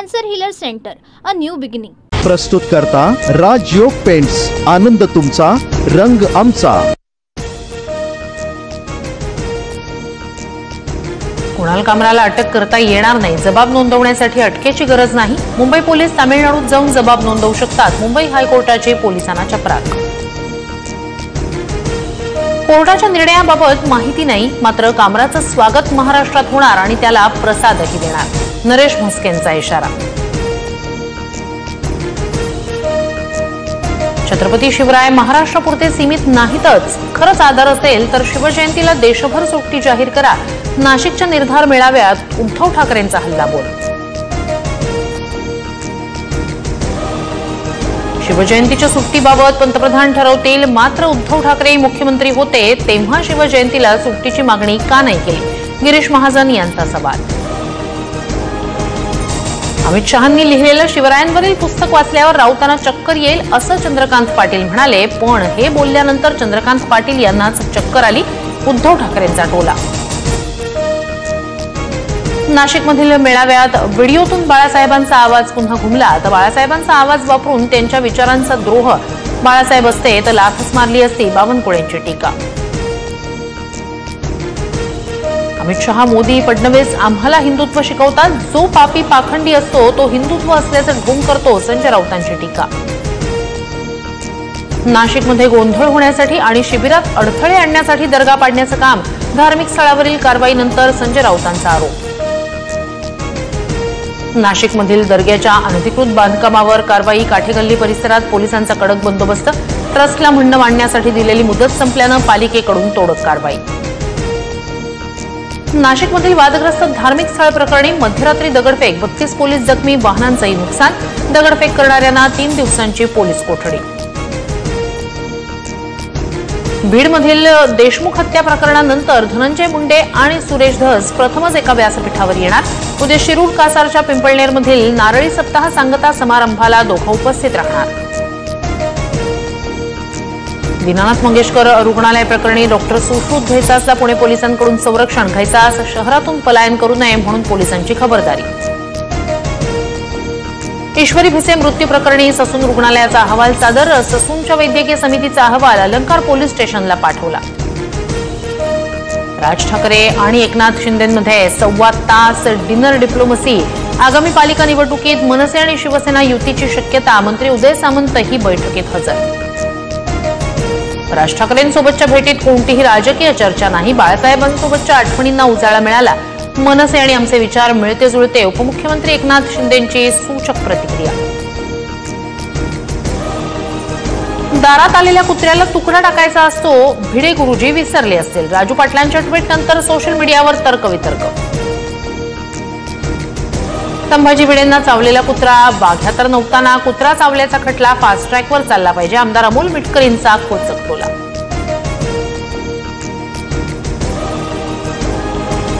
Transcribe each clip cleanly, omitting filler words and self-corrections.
Cancer healer centre, a new beginning. प्रस्तुत करता राजयोग paints. आनंद तुमचा, रंग आमचा. कुणाल कामराला अटक करता येणार नाही. जबाब नोंदवण्यासाठी अटकेची गरज नाही. मुंबई पोलीस तामिळनाडूत जाऊन जबाब नोंदवू शकतात. मुंबई हायकोर्टाचे पोलिसांना चपराक. कोर्टाच्या निर्णयाबाबत माहिती नाही, मात्र कामराचं स्वागत महाराष्ट्रात होणार आणि त्याला प्रसादही देणार. नरेश म्हस्केंचा इशारा. छत्रपती शिवराय महाराष्ट्रापुरते सीमित नाहीतच. खरंच आदर असेल तर शिवजयंतीला देशभर सुट्टी जाहीर करा. नाशिकच्या निर्धार मेळाव्यात उद्धव ठाकरेंचा हल्लाबोल. शिवजयंतीच्या सुट्टीबाबत पंतप्रधान ठरवतील, मात्र उद्धव ठाकरे मुख्यमंत्री होते तेव्हा शिवजयंतीला सुट्टीची मागणी का नाही केली? गिरीश महाजन यांचा सवाल. अमित शहांनी लिहिलेलं शिवरायांवरील पुस्तक वाचल्यावर राऊतांना चक्कर येईल असं चंद्रकांत पाटील म्हणाले, पण हे बोलल्यानंतर चंद्रकांत पाटील यांनाच चक्कर आली. उद्धव ठाकरेंचा टोला. नाशिकमधील मेळाव्यात व्हिडिओतून बाळासाहेबांचा आवाज पुन्हा घुमला, तर बाळासाहेबांचा आवाज वापरून त्यांच्या विचारांचा द्रोह बाळासाहेब असते तर लाथच मारली असती. बावनकुळेंची टीका. अमित शहा, मोदी, फडणवीस आम्हाला हिंदुत्व शिकवतात. जो पापी पाखंडी असतो तो हिंदुत्व असल्याचं ढोंग करतो. संजय राऊतांची टीका. नाशिकमध्ये गोंधळ होण्यासाठी आणि शिबिरात अडथळे आणण्यासाठी दर्गा पाडण्याचं काम. धार्मिक स्थळावरील कारवाईनंतर संजय राऊतांचा आरोप. नाशिकमधील दर्ग्याच्या अनधिकृत बांधकामावर कारवाई. काठेगल्ली परिसरात पोलिसांचा कडक बंदोबस्त. ट्रस्टला म्हणणं मांडण्यासाठी दिलेली मुदत संपल्यानं पालिकेकडून तोडक कारवाई. नाशिकमधील वादग्रस्त धार्मिक स्थळ प्रकरणी मध्यरात्री दगडफेक. 32 पोलीस जखमी, वाहनांचंही नुकसान. दगडफेक करणाऱ्यांना 3 दिवसांची पोलीस कोठडी. बीडमधील देशमुख हत्या प्रकरणानंतर धनंजय मुंडे आणि सुरेश धस प्रथमच एका व्यासपीठावर येणार. उद्या शिरूर कासारच्या पिंपळनेरमधील नारळी सप्ताह सांगता समारंभाला दोघं उपस्थित राहणार. दीनानाथ मंगेशकर रुग्णालय प्रकरणी डॉक्टर सुश्रुत घैसासला पुणे पोलिसांकडून संरक्षण. घैसास शहरातून पलायन करू नये म्हणून पोलिसांची खबरदारी. ईश्वरी भिसे मृत्यू प्रकरणी ससून रुग्णालयाचा अहवाल सादर. ससूनच्या वैद्यकीय समितीचा अहवाल अलंकार पोलीस स्टेशनला पाठवला. राज ठाकरे आणि एकनाथ शिंदेमध्ये 1.25 तास डिनर डिप्लोमसी. आगामी पालिका निवडणुकीत मनसे आणि शिवसेना युतीची शक्यता. मंत्री उदय सामंतही बैठकीत हजर. राज ठाकरेंसोबतच्या भेटीत कोणतीही राजकीय चर्चा नाही. बाळासाहेबांसोबतच्या आठवणींना उजाळा मिळाला. मनसे आणि आमचे विचार मिळते जुळते. उपमुख्यमंत्री एकनाथ शिंदेंची सूचक प्रतिक्रिया. दारात आलेल्या कुत्र्याला तुकडा टाकायचा असतो, भिडे गुरुजी विसरले असतील. राजू पाटलांच्या ट्विटनंतर सोशल मीडियावर तर्कवितर्क. संभाजी भिडेंना चावलेला कुत्रा वाघ्या तर नव्हताना. कुत्रा चावल्याचा खटला फास्ट ट्रॅकवर चालला पाहिजे. आमदार अमोल मिटकरींचा खोचक टोला.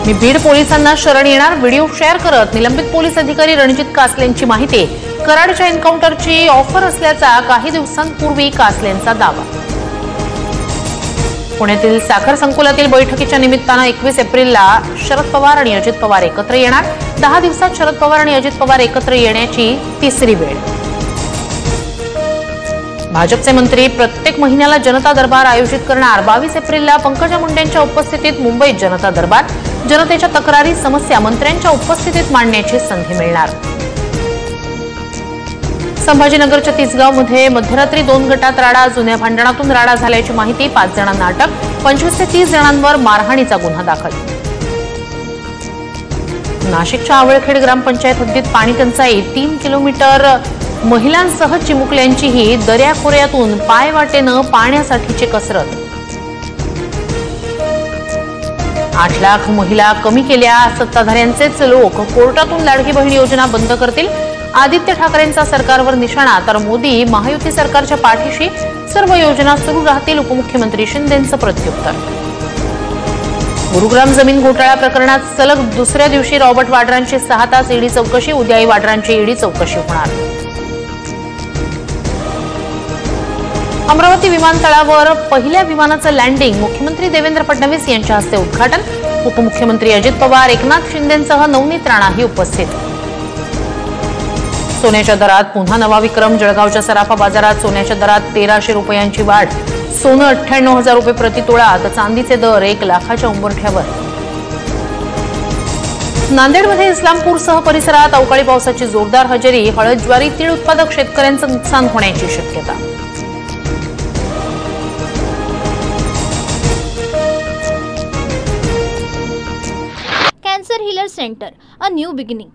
मी बीड पोलिसांना शरण येणार. व्हिडिओ शेअर करत निलंबित पोलीस अधिकारी रणजित कासलेंची माहिती. कराडच्या एन्काउंटरची ऑफर असल्याचा काही दिवसांपूर्वी कासलेंचा दावा. पुण्यातील साखर संकुलातील बैठकीच्या निमित्तानं 21 एप्रिलला शरद पवार आणि अजित पवार एकत्र येणार. 10 दिवसात शरद पवार आणि अजित पवार एकत्र येण्याची तिसरी वेळ. भाजपचे मंत्री प्रत्येक महिन्याला जनता दरबार आयोजित करणार. 22 एप्रिलला पंकजा मुंडेंच्या उपस्थितीत मुंबईत जनता दरबार. जनतेच्या तक्रारी, समस्या मंत्र्यांच्या उपस्थितीत मांडण्याची संधी मिळणार. संभाजीनगरच्या तिसगावमध्ये मध्यरात्री 2 गटात राडा. जुन्या भांडणातून राडा झाल्याची माहिती. 5 जणांना अटक. 25 ते 30 जणांवर मारहाणीचा गुन्हा दाखल. नाशिकच्या आवळखेड ग्रामपंचायत हद्दीत पाणी टंचाई. 3 किलोमीटर महिलांसह चिमुकल्यांचीही दऱ्याखोऱ्यातून पायवाटेनं पाण्यासाठीची कसरत. 8 लाख महिला कमी केल्या. सत्ताधाऱ्यांचेच लोक कोर्टातून लाडकी बहीण योजना बंद करतील. आदित्य ठाकरेंचा सरकारवर निशाणा, तर मोदी महायुती सरकारच्या पाठीशी. सर्व योजना सुरू राहतील. उपमुख्यमंत्री शिंदेंचं प्रत्युत्तर. गुरुग्राम जमीन घोटाळा प्रकरणात सलग दुसऱ्या दिवशी रॉबर्ट वाड्रांची 6 तास ईडी चौकशी. उद्याही वाड्रांची ईडी चौकशी होणार. अमरावती विमानतळावर पहिल्या विमानाचं लँडिंग. मुख्यमंत्री देवेंद्र फडणवीस यांच्या हस्ते उद्घाटन. उपमुख्यमंत्री अजित पवार, एकनाथ शिंदेंसह नवनीत राणाही उपस्थित. सोन्याच्या दरात पुन्हा नवा विक्रम. जळगावच्या सराफा बाजारात सोन्याच्या दरात 1300 रुपयांची वाढ. सोनं 98,000 रुपये प्रति तोळा तर चांदीचे दर 1 लाखाच्या उंबरठ्यावर. नांदेडमध्ये इस्लामपूरसह परिसरात अवकाळी पावसाची जोरदार हजेरी. हळद, ज्वारी, तीळ उत्पादक शेतकऱ्यांचं नुकसान होण्याची शक्यता. Cancer healer centre, a new beginning.